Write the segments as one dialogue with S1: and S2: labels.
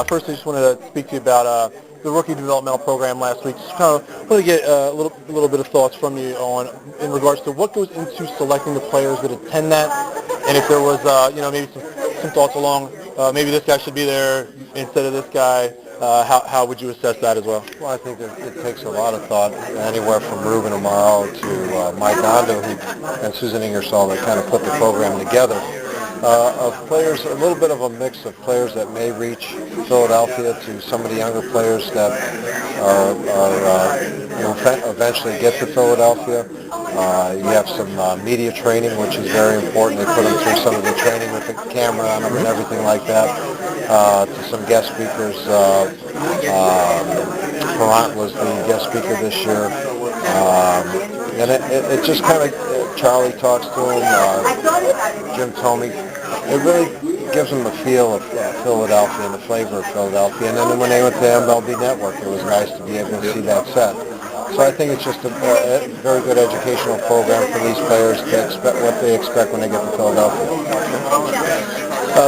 S1: First, I just wanted to speak to you about the rookie developmental program last week. Just kind of want to get a little bit of thoughts from you on in regards to what goes into selecting the players that attend that, and if there was maybe some thoughts along maybe this guy should be there instead of this guy. How would you assess that as well?
S2: Well, I think it takes a lot of thought, anywhere from Ruben Amaro to Mike Ondo and Susan Ingersoll that kind of put the program together. Of players, a little bit of a mix of players that may reach Philadelphia to some of the younger players that eventually get to Philadelphia. You have some media training, which is very important. They put them through some of the training with the camera on them and everything like that. To some guest speakers. Perrant was the guest speaker this year. And it just kind of, Charlie talks to him, Jim Tomey. It really gives them a feel of Philadelphia and the flavor of Philadelphia. And then when they went to MLB Network, it was nice to be able to see that set. So I think it's just a very good educational program for these players to expect what they expect when they get to Philadelphia.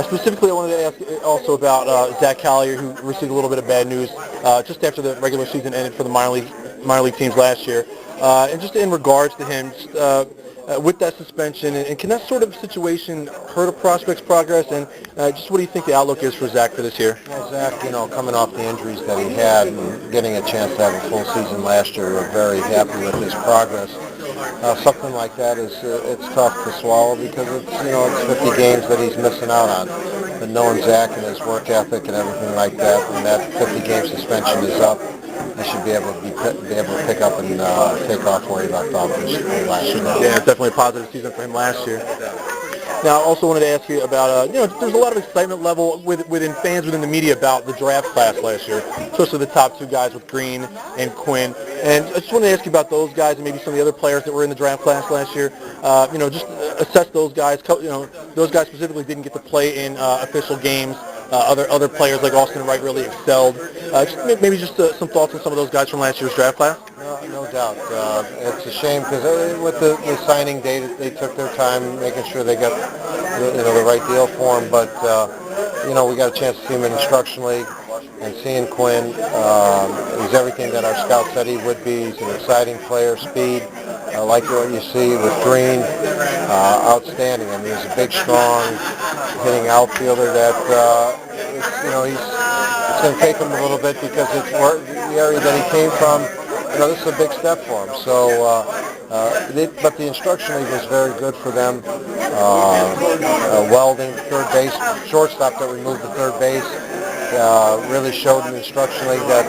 S1: Specifically, I wanted to ask also about Zach Collier, who received a little bit of bad news just after the regular season ended for the minor league teams last year. And just in regards to him, with that suspension, and can that sort of situation hurt a prospect's progress? And just what do you think the outlook is for Zach for this year?
S2: Well, Zach, coming off the injuries that he had and getting a chance to have a full season last year, we're very happy with his progress. Something like that it's tough to swallow because it's 50 games that he's missing out on. But knowing Zach and his work ethic and everything like that, when that 50-game suspension is up, he should be able to pick up and take off where he left off last year.
S1: Yeah, it's definitely a positive season for him last year. Now, I also wanted to ask you about, there's a lot of excitement level within fans, within the media about the draft class last year, especially the top two guys with Green and Quinn. And I just wanted to ask you about those guys and maybe some of the other players that were in the draft class last year. Just assess those guys. Those guys specifically didn't get to play in official games. Other players like Austin Wright really excelled. Maybe some thoughts on some of those guys from last year's draft class.
S2: No doubt. It's a shame because with the signing day, they took their time making sure they got the right deal for him. But we got a chance to see him in the instruction league and seeing Quinn. He's everything that our scout said he would be. He's an exciting player, speed. I like what you see with Green. Outstanding. I mean, he's a big, strong, hitting outfielder that it's going to take him a little bit because it's the area that he came from. This is a big step for him. So, but the instruction league was very good for them. Welding, third base, shortstop that we moved to third base, really showed in the instruction league that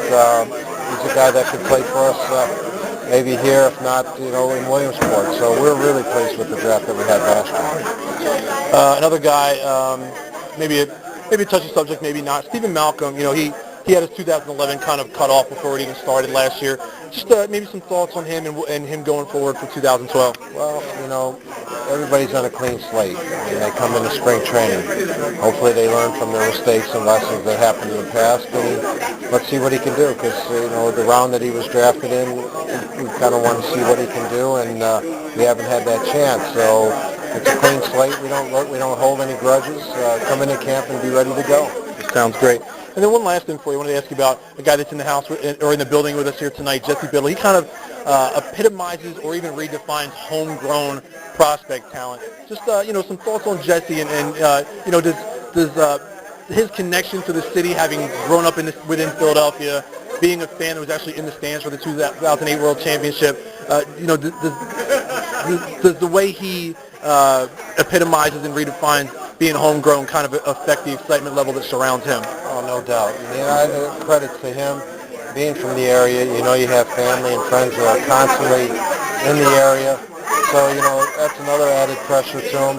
S2: he's a guy that could play for us. Maybe here, if not, in Williamsport. So we're really pleased with the draft that we had last year.
S1: Another guy, maybe a touchy subject, maybe not. Stephen Malcolm. He had his 2011 kind of cut off before it even started last year. Just maybe some thoughts on him and him going forward for 2012.
S2: Well, everybody's on a clean slate. They come into spring training. Hopefully they learn from their mistakes and lessons that happened in the past, and let's see what he can do because, the round that he was drafted in, we kind of want to see what he can do, and we haven't had that chance. So it's a clean slate. We don't hold any grudges. Come into camp and be ready to go.
S1: Sounds great. And then one last thing for you. I wanted to ask you about a guy that's in the house or in the building with us here tonight, Jesse Biddle. He kind of epitomizes or even redefines homegrown prospect talent. Just, some thoughts on Jesse and does his connection to the city, having grown up within Philadelphia, being a fan that was actually in the stands for the 2008 World Championship, does the way he epitomizes and redefines being homegrown kind of affect the excitement level that surrounds him?
S2: Oh, no doubt. Credit to him being from the area. You have family and friends who are constantly in the area. So, that's another added pressure to him.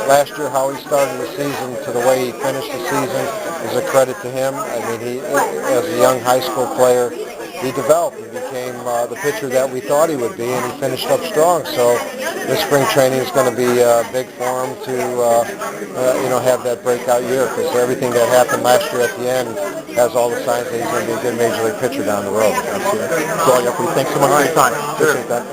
S2: Last year, how he started the season to the way he finished the season is a credit to him. I mean, he, as a young high school player, he developed. He became the pitcher that we thought he would be, and he finished up strong. So this spring training is going to be big for him to, have that breakout year because everything that happened last year at the end has all the signs that he's going to be a good major league pitcher down the road.
S1: That's all I got for you. Thanks so much for your time.
S2: Appreciate that.